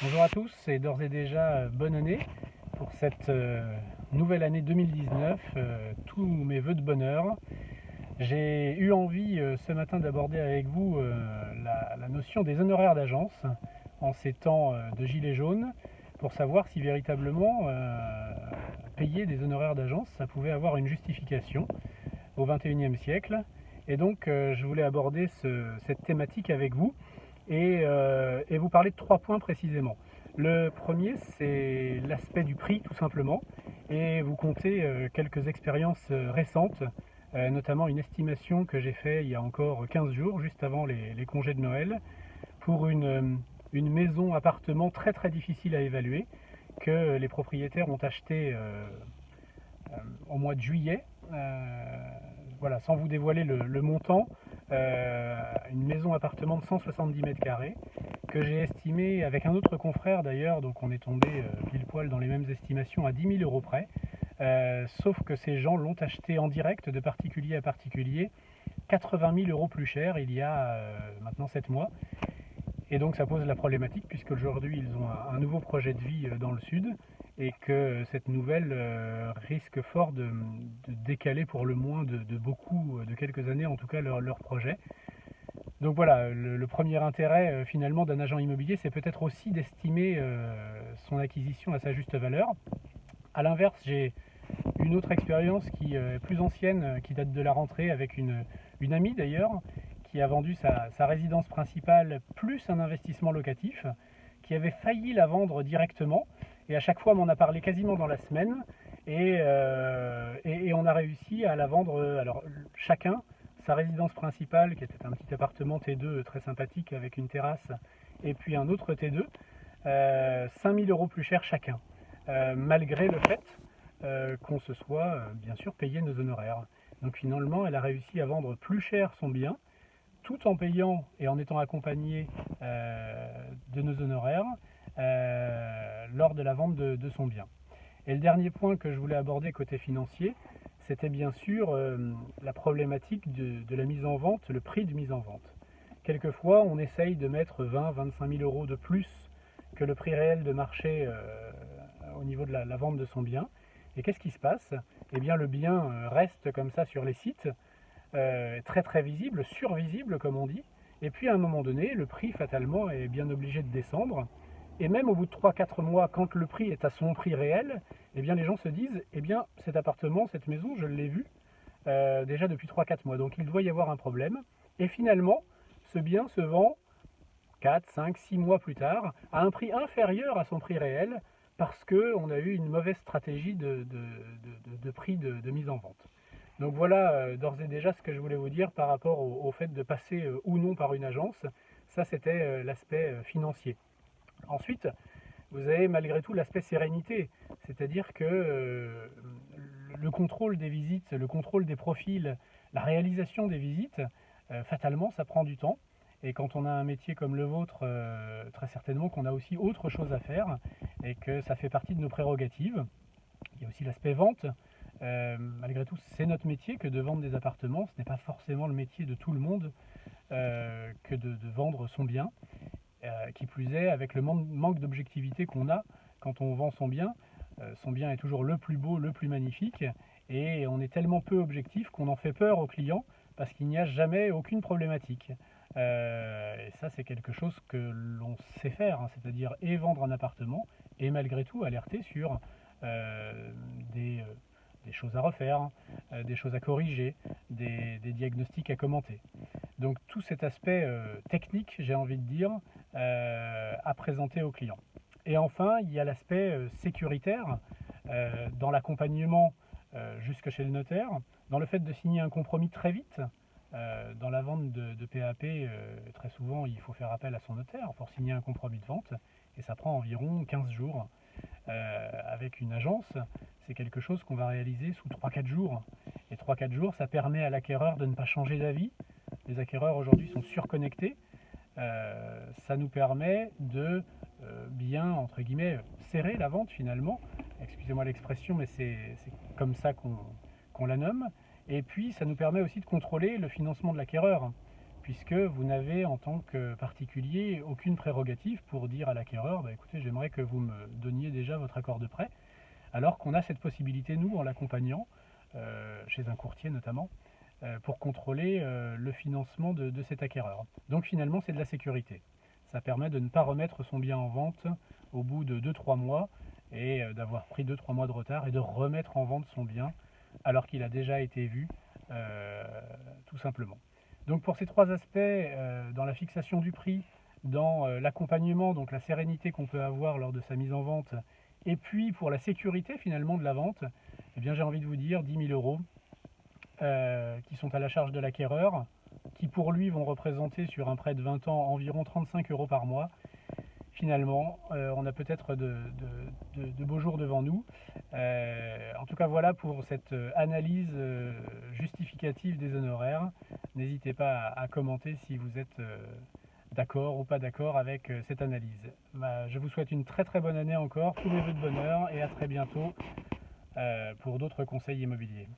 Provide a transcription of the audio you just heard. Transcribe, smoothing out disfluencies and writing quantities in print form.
Bonjour à tous et d'ores et déjà bonne année pour cette nouvelle année 2019. Tous mes voeux de bonheur. J'ai eu envie ce matin d'aborder avec vous la notion des honoraires d'agence en ces temps de gilets jaunes pour savoir si véritablement payer des honoraires d'agence ça pouvait avoir une justification au XXIe siècle. Et donc je voulais aborder cette thématique avec vous et vous parler de 3 points précisément. Le premier, c'est l'aspect du prix, tout simplement, et vous comptez quelques expériences récentes, notamment une estimation que j'ai faite il y a encore 15 jours, juste avant les congés de Noël, pour une maison appartement très très difficile à évaluer, que les propriétaires ont acheté au mois de juillet. Voilà, sans vous dévoiler le montant, une maison appartement de 170 mètres carrés que j'ai estimé avec un autre confrère d'ailleurs, donc on est tombé pile poil dans les mêmes estimations à 10 000 euros près. Sauf que ces gens l'ont acheté en direct de particulier à particulier 80 000 euros plus cher il y a maintenant 7 mois. Et donc ça pose la problématique puisque aujourd'hui ils ont un nouveau projet de vie dans le sud et que cette nouvelle risque fort de décaler pour le moins de beaucoup, de quelques années en tout cas, leur projet. Donc voilà, le premier intérêt finalement d'un agent immobilier, c'est peut-être aussi d'estimer son acquisition à sa juste valeur. A l'inverse, j'ai une autre expérience qui est plus ancienne, qui date de la rentrée avec une amie d'ailleurs, qui a vendu sa résidence principale plus un investissement locatif, qui avait failli la vendre directement, et à chaque fois m'en a parlé quasiment dans la semaine, et on a réussi à la vendre, alors chacun, sa résidence principale, qui était un petit appartement T2 très sympathique avec une terrasse, et puis un autre T2, 5 000 euros plus cher chacun, malgré le fait qu'on se soit bien sûr payé nos honoraires. Donc finalement, elle a réussi à vendre plus cher son bien, tout en payant et en étant accompagnée de nos honoraires lors de la vente de son bien. Et le dernier point que je voulais aborder côté financier, c'était bien sûr la problématique de la mise en vente, le prix de mise en vente. Quelquefois, on essaye de mettre 20-25 000 euros de plus que le prix réel de marché au niveau de la vente de son bien. Et qu'est-ce qui se passe? Eh bien, le bien reste comme ça sur les sites, très très visible, survisible comme on dit. Et puis à un moment donné, le prix fatalement est bien obligé de descendre. Et même au bout de 3-4 mois, quand le prix est à son prix réel, eh bien les gens se disent, eh bien cet appartement, cette maison, je l'ai vu déjà depuis 3-4 mois. Donc il doit y avoir un problème. Et finalement, ce bien se vend 4, 5, 6 mois plus tard à un prix inférieur à son prix réel parce qu'on a eu une mauvaise stratégie de prix de mise en vente. Donc voilà d'ores et déjà ce que je voulais vous dire par rapport au fait de passer ou non par une agence. Ça c'était l'aspect financier. Ensuite, vous avez malgré tout l'aspect sérénité, c'est-à-dire que le contrôle des visites, le contrôle des profils, la réalisation des visites, fatalement ça prend du temps. Et quand on a un métier comme le vôtre, très certainement qu'on a aussi autre chose à faire et que ça fait partie de nos prérogatives. Il y a aussi l'aspect vente. Malgré tout, c'est notre métier que de vendre des appartements. Ce n'est pas forcément le métier de tout le monde que de vendre son bien. Qui plus est, avec le manque d'objectivité qu'on a quand on vend son bien est toujours le plus beau, le plus magnifique, et on est tellement peu objectif qu'on en fait peur aux clients parce qu'il n'y a jamais aucune problématique. Et ça, c'est quelque chose que l'on sait faire, hein, c'est-à-dire et vendre un appartement et malgré tout alerter sur euh, des, euh, des choses à refaire, des choses à corriger, des diagnostics à commenter. Donc tout cet aspect technique, j'ai envie de dire, à présenter aux clients. Et enfin, il y a l'aspect sécuritaire dans l'accompagnement jusque chez le notaire, dans le fait de signer un compromis très vite. Dans la vente de PAP, très souvent, il faut faire appel à son notaire pour signer un compromis de vente, et ça prend environ 15 jours. Avec une agence, c'est quelque chose qu'on va réaliser sous 3-4 jours. Et 3-4 jours, ça permet à l'acquéreur de ne pas changer d'avis. Les acquéreurs aujourd'hui sont surconnectés. Ça nous permet de bien, entre guillemets, serrer la vente finalement. Excusez-moi l'expression, mais c'est comme ça qu'on la nomme. Et puis, ça nous permet aussi de contrôler le financement de l'acquéreur, puisque vous n'avez en tant que particulier aucune prérogative pour dire à l'acquéreur écoutez, j'aimerais que vous me donniez déjà votre accord de prêt, alors qu'on a cette possibilité, nous, en l'accompagnant, chez un courtier notamment, pour contrôler le financement de cet acquéreur. Donc finalement, c'est de la sécurité. Ça permet de ne pas remettre son bien en vente au bout de 2-3 mois et d'avoir pris 2-3 mois de retard et de remettre en vente son bien alors qu'il a déjà été vu, tout simplement. Donc pour ces trois aspects, dans la fixation du prix, dans l'accompagnement, donc la sérénité qu'on peut avoir lors de sa mise en vente, et puis pour la sécurité finalement de la vente, eh bien j'ai envie de vous dire 10 000 euros qui sont à la charge de l'acquéreur, qui pour lui vont représenter sur un prêt de 20 ans environ 35 euros par mois. Finalement, on a peut-être de beaux jours devant nous. En tout cas, voilà pour cette analyse justificative des honoraires. N'hésitez pas à commenter si vous êtes d'accord ou pas d'accord avec cette analyse. Je vous souhaite une très très bonne année encore, tous mes vœux de bonheur et à très bientôt pour d'autres conseils immobiliers.